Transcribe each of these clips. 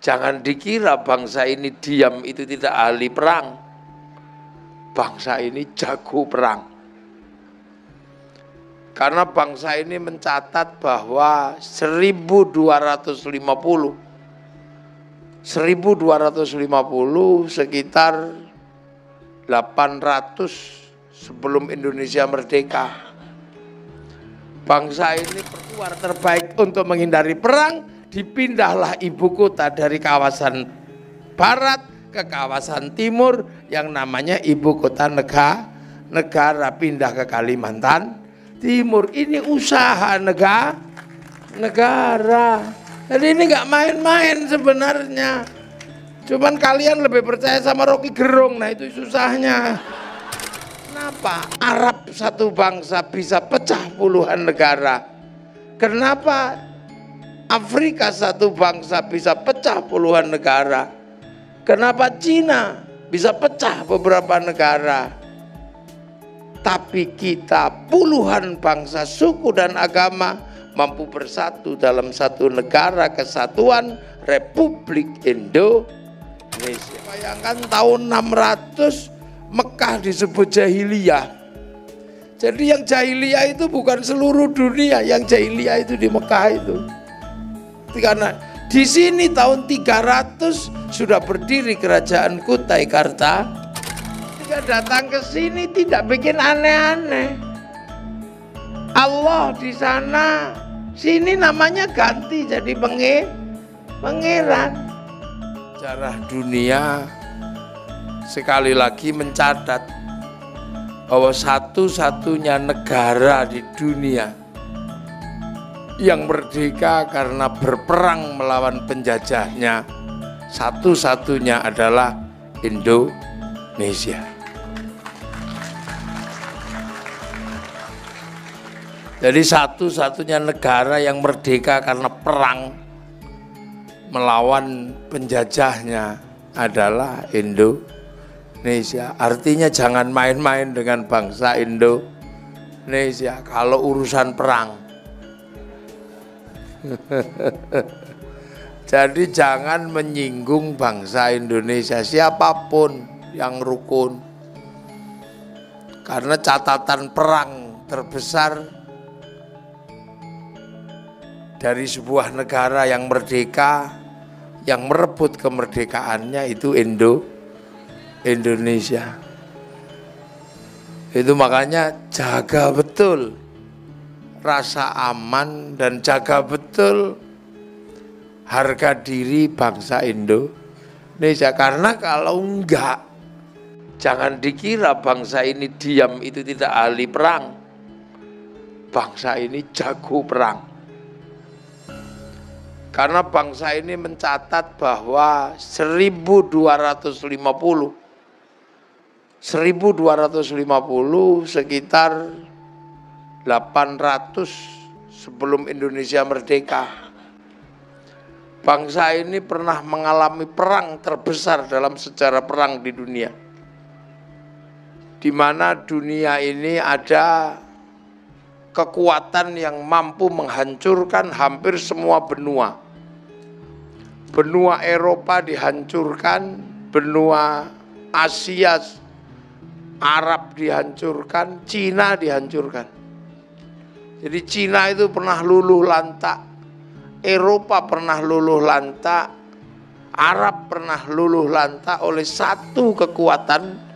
Jangan dikira bangsa ini diam itu tidak ahli perang. Bangsa ini jago perang. Karena bangsa ini mencatat bahwa 1250 sekitar 800 sebelum Indonesia merdeka. Bangsa ini berkuar terbaik untuk menghindari perang, dipindahlah ibu kota dari kawasan barat ke kawasan timur yang namanya ibu kota negara pindah ke Kalimantan Timur. Ini usaha negara. Jadi ini nggak main-main sebenarnya. Cuman kalian lebih percaya sama Rocky Gerung, nah itu susahnya. Kenapa Arab satu bangsa bisa pecah puluhan negara? Kenapa Afrika satu bangsa bisa pecah puluhan negara? Kenapa Cina bisa pecah beberapa negara? Tapi kita puluhan bangsa, suku dan agama mampu bersatu dalam satu negara kesatuan Republik Indonesia. Bayangkan tahun 600 Mekah disebut jahiliyah. Jadi yang jahiliyah itu bukan seluruh dunia, yang jahiliyah itu di Mekah itu. Karena di sini tahun 300 sudah berdiri kerajaan Kutai Karta. Jika datang ke sini tidak bikin aneh-aneh. Allah di sana, sini namanya ganti jadi pangeran. Sejarah dunia sekali lagi mencatat bahwa satu-satunya negara di dunia yang merdeka karena berperang melawan penjajahnya, satu-satunya adalah Indonesia. Jadi satu-satunya negara yang merdeka karena perang melawan penjajahnya adalah Indonesia. Artinya jangan main-main dengan bangsa Indonesia kalau urusan perang. Jadi jangan menyinggung bangsa Indonesia siapapun yang rukun. Karena catatan perang terbesar dari sebuah negara yang merdeka, yang merebut kemerdekaannya itu Indonesia. Itu makanya jaga betul rasa aman dan jaga betul harga diri bangsa Indonesia. Karena kalau enggak, jangan dikira bangsa ini diam itu tidak ahli perang. Bangsa ini jago perang. Karena bangsa ini mencatat bahwa 1250 sekitar 800 sebelum Indonesia merdeka. Bangsa ini pernah mengalami perang terbesar dalam sejarah perang di dunia. Di mana dunia ini ada kekuatan yang mampu menghancurkan hampir semua benua. Benua Eropa dihancurkan, benua Asia, Arab dihancurkan, Cina dihancurkan. Jadi Cina itu pernah luluh lantak, Eropa pernah luluh lantak, Arab pernah luluh lantak oleh satu kekuatan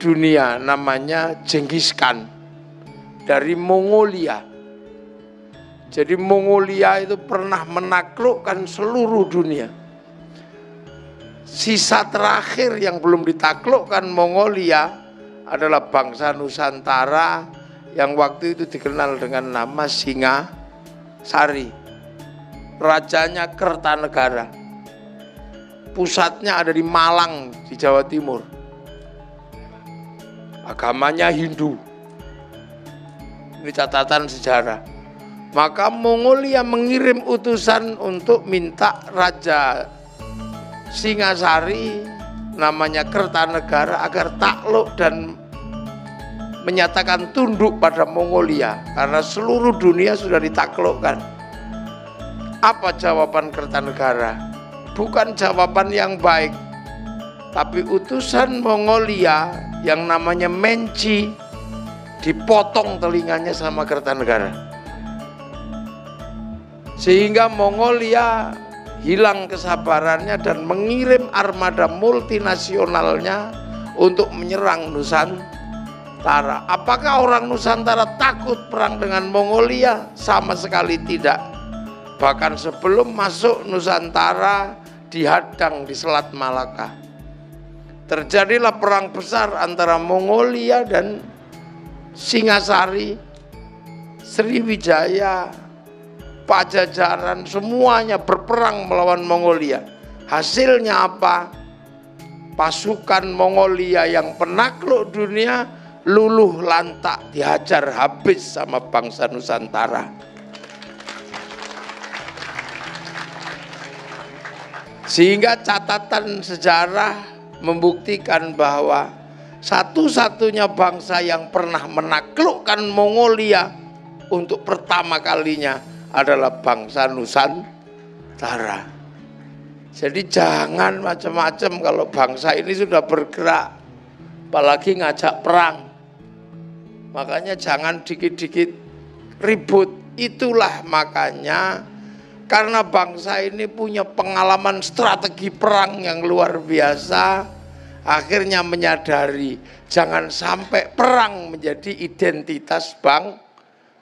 dunia namanya Genghis Khan dari Mongolia. Jadi Mongolia itu pernah menaklukkan seluruh dunia. Sisa terakhir yang belum ditaklukkan Mongolia adalah bangsa Nusantara yang waktu itu dikenal dengan nama Singasari. Rajanya Kertanegara. Pusatnya ada di Malang di Jawa Timur. Agamanya Hindu. Ini catatan sejarah. Maka Mongolia mengirim utusan untuk minta Raja Singasari namanya Kertanegara agar takluk dan menyatakan tunduk pada Mongolia karena seluruh dunia sudah ditaklukkan. Apa jawaban Kertanegara? bukan jawaban yang baik. Tapi utusan Mongolia yang namanya Menci dipotong telinganya sama Kertanegara. Sehingga Mongolia hilang kesabarannya dan mengirim armada multinasionalnya untuk menyerang Nusantara. Apakah orang Nusantara takut perang dengan Mongolia? Sama sekali tidak. Bahkan sebelum masuk Nusantara dihadang di Selat Malaka. Terjadilah perang besar antara Mongolia dan Singasari, Sriwijaya, Pajajaran, semuanya berperang melawan Mongolia. Hasilnya apa? Pasukan Mongolia yang penakluk dunia luluh lantak, dihajar habis sama bangsa Nusantara. Sehingga catatan sejarah membuktikan bahwa satu-satunya bangsa yang pernah menaklukkan Mongolia untuk pertama kalinya adalah bangsa Nusantara. Jadi jangan macam-macam kalau bangsa ini sudah bergerak, apalagi ngajak perang. Makanya jangan dikit-dikit ribut. Itulah makanya karena bangsa ini punya pengalaman strategi perang yang luar biasa, akhirnya menyadari jangan sampai perang menjadi identitas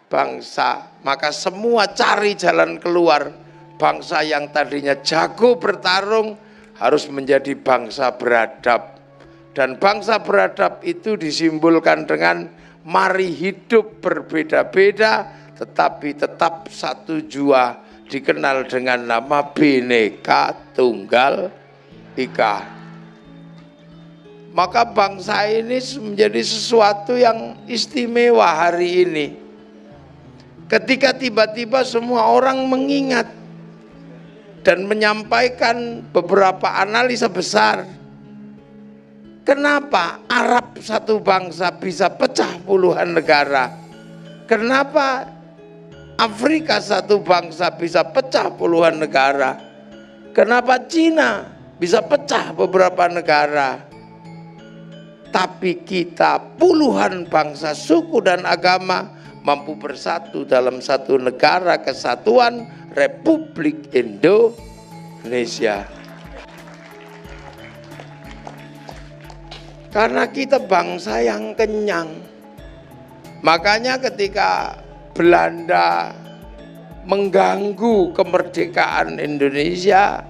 bangsa. Maka semua cari jalan keluar. Bangsa yang tadinya jago bertarung harus menjadi bangsa beradab. Dan bangsa beradab itu disimbolkan dengan mari hidup berbeda-beda tetapi tetap satu jua, dikenal dengan nama Bhinneka Tunggal Ika. Maka bangsa ini menjadi sesuatu yang istimewa hari ini. Ketika tiba-tiba semua orang mengingat dan menyampaikan beberapa analisa besar. Kenapa Arab satu bangsa bisa pecah puluhan negara? Kenapa Afrika satu bangsa bisa pecah puluhan negara? Kenapa Cina bisa pecah beberapa negara? Tapi kita puluhan bangsa, suku dan agama mampu bersatu dalam satu negara kesatuan Republik Indonesia. Karena kita bangsa yang kenyang. Makanya ketika Belanda mengganggu kemerdekaan Indonesia,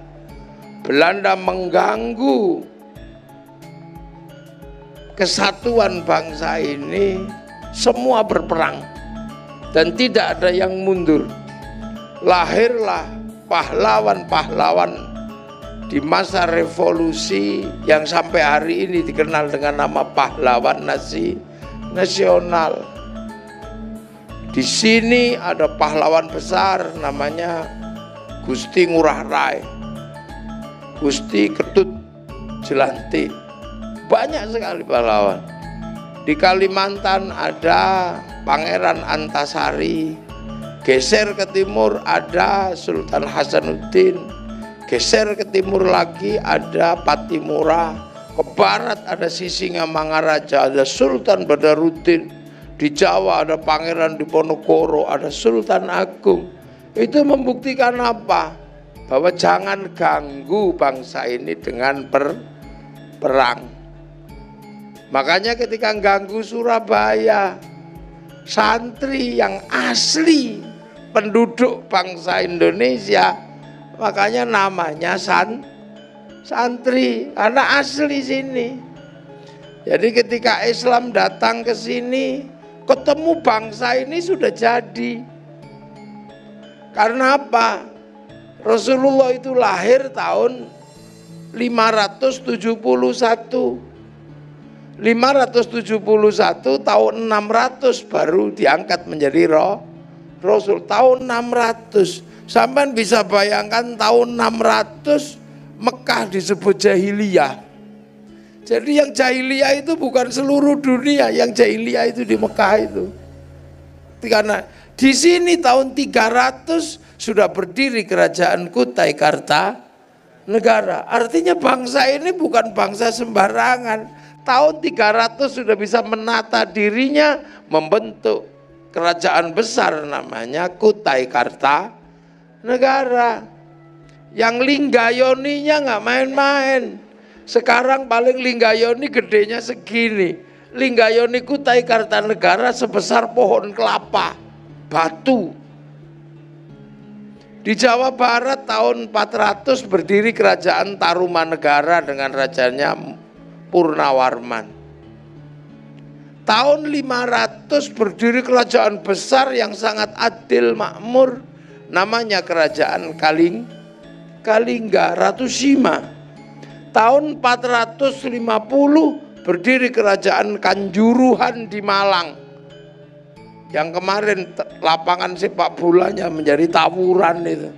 Belanda mengganggu kesatuan bangsa ini, semua berperang dan tidak ada yang mundur. Lahirlah pahlawan-pahlawan di masa revolusi yang sampai hari ini dikenal dengan nama pahlawan nasional. Di sini ada pahlawan besar namanya Gusti Ngurah Rai, Gusti Ketut Jelantik. Banyak sekali pahlawan. Di Kalimantan ada Pangeran Antasari. Geser ke timur ada Sultan Hasanuddin. Geser ke timur lagi ada Patimura. Ke barat ada Sisingamangaraja, ada Sultan Badaruddin. Di Jawa ada Pangeran Diponegoro, ada Sultan Agung. Itu membuktikan apa? Bahwa jangan ganggu bangsa ini dengan perang. Makanya ketika ganggu Surabaya, santri yang asli penduduk bangsa Indonesia, makanya namanya santri, karena asli sini. Jadi ketika Islam datang ke sini, ketemu bangsa ini sudah jadi. Karena apa? Rasulullah itu lahir tahun 571. 571 tahun 600 baru diangkat menjadi Rasul. Tahun 600. Sampai bisa bayangkan tahun 600 Mekah disebut jahiliyah. Jadi yang jahiliyah itu bukan seluruh dunia, yang jahiliyah itu di Mekah itu. Karena di sini tahun 300 sudah berdiri kerajaan Kutai negara. Artinya bangsa ini bukan bangsa sembarangan. Tahun 300 sudah bisa menata dirinya, membentuk kerajaan besar namanya Kutai Kartanegara. Yang Linggayoninya nggak main-main. Sekarang paling Linggayoni gedenya segini. Linggayoni Kutai Kartanegara sebesar pohon kelapa, batu. Di Jawa Barat tahun 400 berdiri kerajaan Tarumanegara dengan rajanya Purnawarman. Tahun 500 berdiri kerajaan besar yang sangat adil makmur, namanya kerajaan Kalingga Ratu Sima. Tahun 450 berdiri kerajaan Kanjuruhan di Malang. Yang kemarin lapangan sepak bolanya menjadi tawuran itu.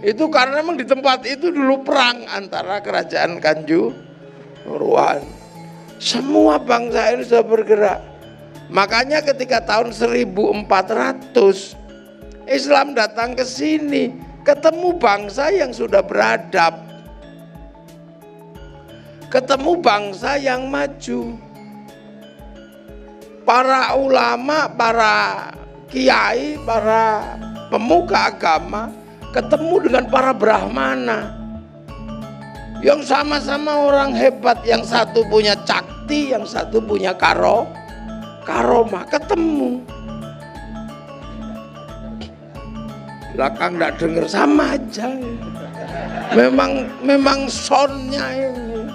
Itu karena memang di tempat itu dulu perang antara kerajaan Kanjuruhan. Semua bangsa ini sudah bergerak. Makanya ketika tahun 1400 Islam datang ke sini, ketemu bangsa yang sudah beradab, ketemu bangsa yang maju. Para ulama, para kiai, para pemuka agama ketemu dengan para brahmana yang sama-sama orang hebat, yang satu punya cakti, yang satu punya karomah, ketemu. Belakang enggak dengar, sama aja. Memang soundnya ini.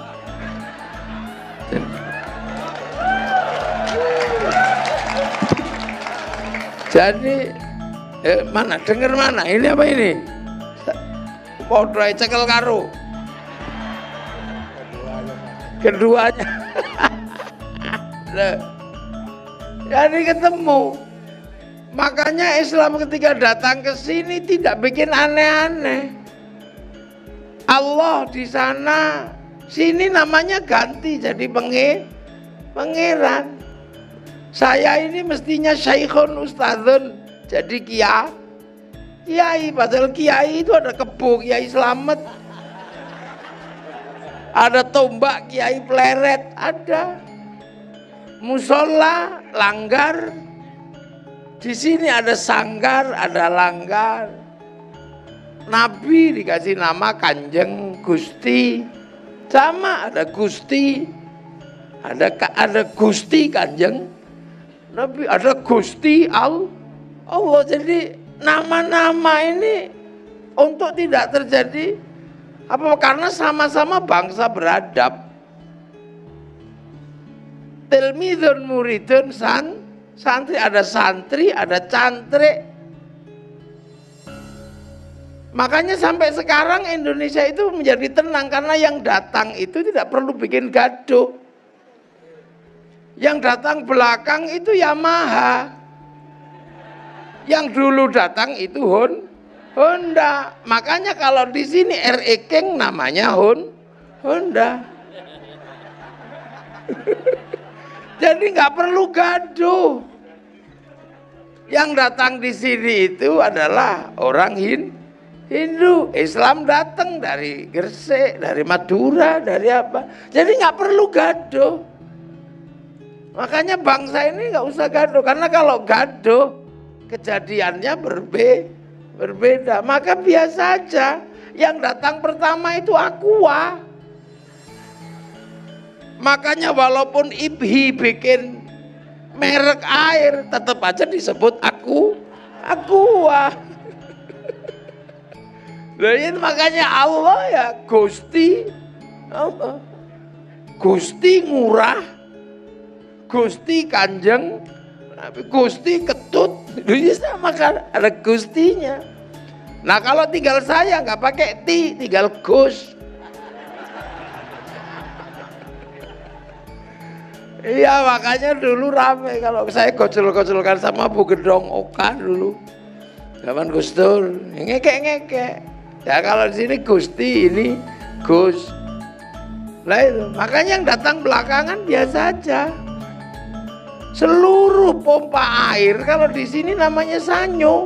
Jadi mana dengar mana? Ini apa ini? Podrai cekel karo. Keduanya. Jadi ketemu. Makanya Islam ketika datang ke sini tidak bikin aneh-aneh. Allah di sana, sini namanya ganti jadi pangeran. Saya ini mestinya Syekhun Ustadzun, jadi kiai. Padahal kiai itu ada kebo Kiai Slamet, ada tombak Kiai Pleret, ada musola, langgar. Di sini ada sanggar, ada langgar. Nabi dikasih nama Kanjeng Gusti, sama ada Gusti, ada Gusti Kanjeng Nabi, ada Gusti Allah. Jadi nama-nama ini untuk tidak terjadi apa, karena sama-sama bangsa beradab. Tilmidun muridun santri, ada santri, ada cantrik. Makanya sampai sekarang Indonesia itu menjadi tenang karena yang datang itu tidak perlu bikin gaduh. Yang datang belakang itu Yamaha. Yang dulu datang itu Honda. Makanya kalau di sini RE King namanya Honda. Jadi nggak perlu gaduh. Yang datang di sini itu adalah orang Hindu. Islam datang dari Gresik, dari Madura, dari apa. Jadi nggak perlu gaduh. Makanya bangsa ini nggak usah gaduh, karena kalau gaduh kejadiannya berbeda. Maka biasa aja. Yang datang pertama itu Aqua. Makanya walaupun IBHI bikin merek air, tetap aja disebut Aqua. Jadi makanya Allah ya Gusti, Gusti ngurah. Gusti Kanjeng, Gusti Ketut, itu sama kan, ada Gustinya. Nah kalau tinggal saya nggak pakai ti, tinggal Gus. Iya makanya dulu rame kalau saya gocol-gocolkan sama Bu Gedong Oka dulu, zaman Gus Dur, ngekek. Ya kalau di sini Gusti, ini Gus. Lah itu, makanya yang datang belakangan biasa aja. Seluruh pompa air kalau di sini namanya sanyo.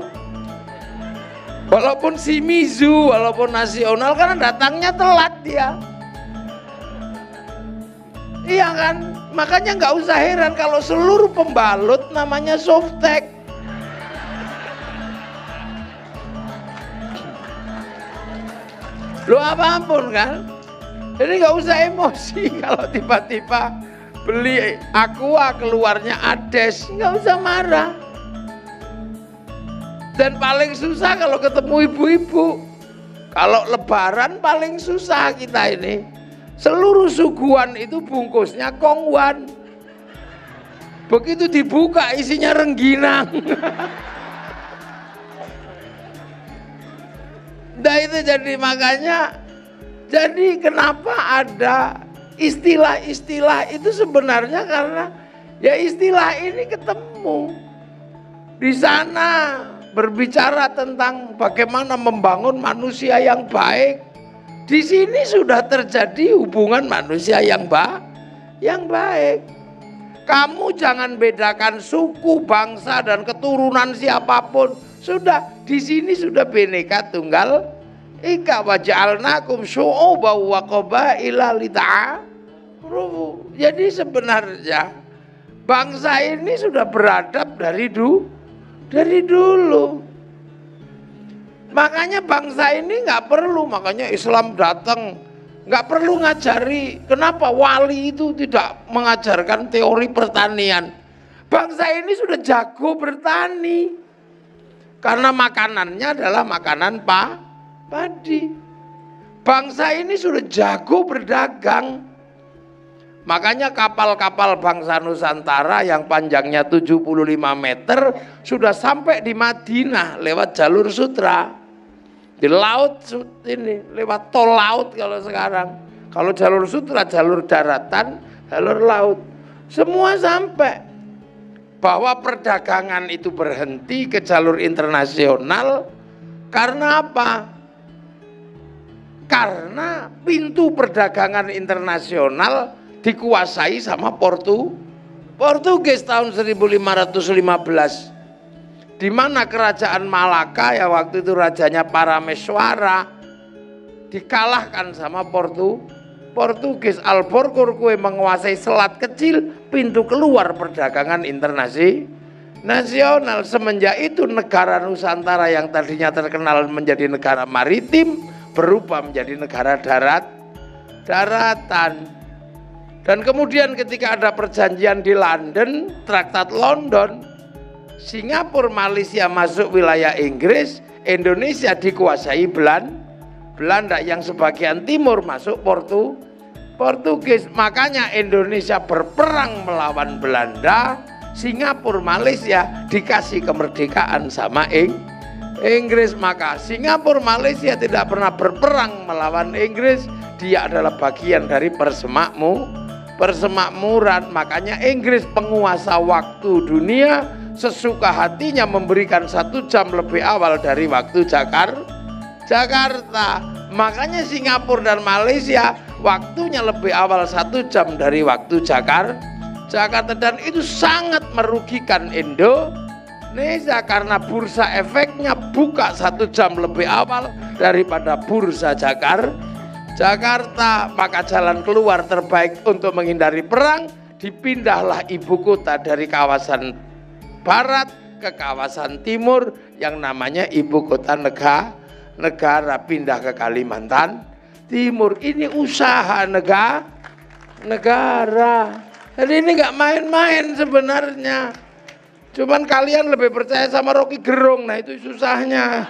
Walaupun Shimizu, walaupun nasional, karena datangnya telat dia. Iya kan? Makanya nggak usah heran kalau seluruh pembalut namanya softtek. Lo apapun kan? Jadi nggak usah emosi kalau tiba-tiba beli Aqua keluarnya Ades, nggak usah marah. Dan paling susah kalau ketemu ibu-ibu. Kalau lebaran paling susah kita ini. Seluruh suguhan itu bungkusnya kongwan. Begitu dibuka isinya rengginang. Nah itu jadi makanya, jadi kenapa ada istilah-istilah itu sebenarnya karena ya istilah ini ketemu. Di sana berbicara tentang bagaimana membangun manusia yang baik. Di sini sudah terjadi hubungan manusia yang baik. Kamu jangan bedakan suku, bangsa dan keturunan siapapun. Sudah di sini sudah Bhinneka Tunggal Ika wa ja'alnakum syu'uban wa qabaila lita'arufu. Jadi sebenarnya bangsa ini sudah beradab dari dulu. Makanya bangsa ini nggak perlu, makanya Islam datang nggak perlu ngajari. Kenapa wali itu tidak mengajarkan teori pertanian? Bangsa ini sudah jago bertani karena makanannya adalah makanan padi. Bangsa ini sudah jago berdagang. Makanya kapal-kapal bangsa Nusantara yang panjangnya 75 meter sudah sampai di Madinah lewat jalur sutra. Di laut ini, lewat tol laut kalau sekarang. Kalau jalur sutra, jalur daratan, jalur laut. Semua sampai. Bahwa perdagangan itu berhenti ke jalur internasional. Karena apa? Karena pintu perdagangan internasional dikuasai sama Portugis tahun 1515. Di mana kerajaan Malaka ya waktu itu rajanya Parameswara dikalahkan sama Portugis. Albuquerque menguasai selat kecil, pintu keluar perdagangan internasional. Semenjak itu negara Nusantara yang tadinya terkenal menjadi negara maritim berubah menjadi negara daratan. Dan kemudian ketika ada perjanjian di London, Traktat London, Singapura, Malaysia masuk wilayah Inggris, Indonesia dikuasai Belanda, yang sebagian timur masuk Portugis. Makanya Indonesia berperang melawan Belanda, Singapura, Malaysia dikasih kemerdekaan sama Inggris. Maka Singapura, Malaysia tidak pernah berperang melawan Inggris, dia adalah bagian dari persemakmuran. Makanya Inggris penguasa waktu dunia, sesuka hatinya memberikan 1 jam lebih awal dari waktu Jakarta. Makanya Singapura dan Malaysia waktunya lebih awal 1 jam dari waktu Jakarta. Dan itu sangat merugikan Indonesia karena bursa efeknya buka 1 jam lebih awal daripada bursa Jakarta. Maka jalan keluar terbaik untuk menghindari perang, dipindahlah ibu kota dari kawasan barat ke kawasan timur yang namanya ibu kota negara, pindah ke Kalimantan Timur. Ini usaha negara. Jadi ini nggak main-main sebenarnya. Cuman kalian lebih percaya sama Rocky Gerung, nah itu susahnya.